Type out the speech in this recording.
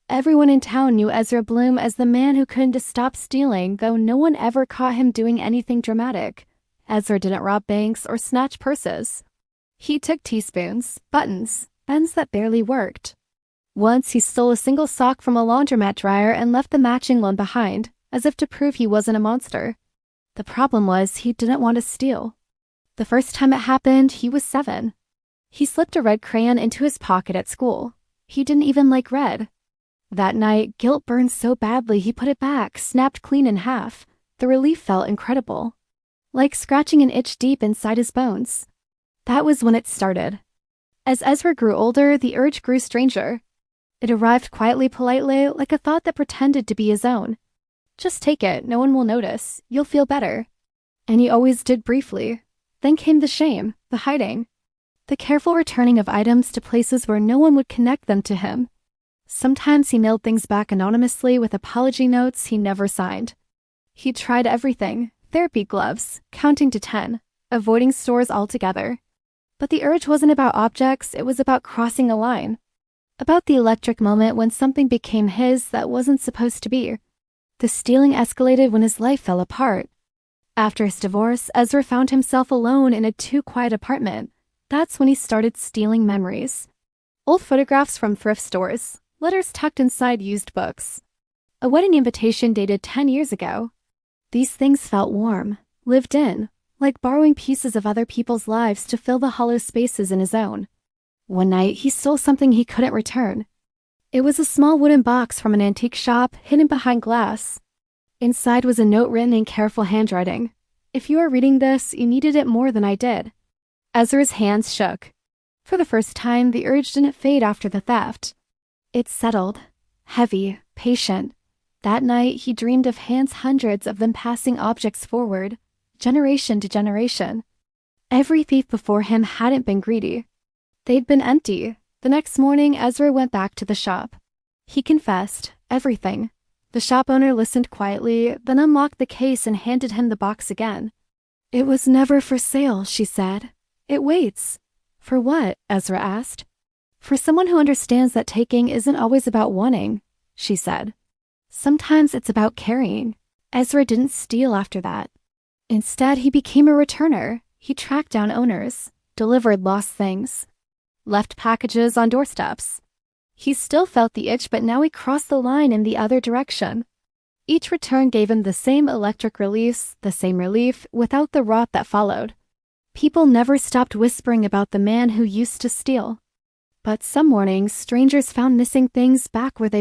Everyone in town knew Ezra Bloom as the man who couldn't stop stealing, though no one ever caught him doing anything dramatic. Ezra didn't rob banks or snatch purses. He took teaspoons, buttons, pens that barely worked. Once he stole a single sock from a laundromat dryer and left the matching one behind, as if to prove he wasn't a monster. The problem was he didn't want to steal. The first time it happened, he was 7. He slipped a red crayon into his pocket at school. He didn't even like red. That night, guilt burned so badly he put it back, snapped clean in half. The relief felt incredible. Like scratching an itch deep inside his bones. That was when it started. As Ezra grew older, the urge grew stranger. It arrived quietly, politely, like a thought that pretended to be his own. Just take it, no one will notice, you'll feel better. And he always did briefly. Then came the shame, the hiding. The careful returning of items to places where no one would connect them to him. Sometimes he mailed things back anonymously with apology notes he never signed. He tried everything, therapy gloves, counting to 10, avoiding stores altogether. But the urge wasn't about objects, it was about crossing a line. About the electric moment when something became his that wasn't supposed to be. The stealing escalated when his life fell apart. After his divorce, Ezra found himself alone in a too-quiet apartment. That's when he started stealing memories. Old photographs from thrift stores, letters tucked inside used books. A wedding invitation dated 10 years ago. These things felt warm, lived in, like borrowing pieces of other people's lives to fill the hollow spaces in his own. One night, he stole something he couldn't return. It was a small wooden box from an antique shop hidden behind glass. Inside was a note written in careful handwriting. If you are reading this, you needed it more than I did. Ezra's hands shook. For the first time, the urge didn't fade after the theft. It settled, heavy, patient. That night, he dreamed of hands, hundreds of them passing objects forward, generation to generation. Every thief before him hadn't been greedy. They'd been empty. The next morning, Ezra went back to the shop. He confessed everything. The shop owner listened quietly, then unlocked the case and handed him the box again. It was never for sale, she said. It waits. For what? Ezra asked. For someone who understands that taking isn't always about wanting, she said. Sometimes it's about carrying. Ezra didn't steal after that. Instead, he became a returner. He tracked down owners, delivered lost things. Left packages on doorsteps. He still felt the itch, but now he crossed the line in the other direction. Each return gave him the same electric release, the same relief, without the rot that followed. People never stopped whispering about the man who used to steal. But some mornings, strangers found missing things back where they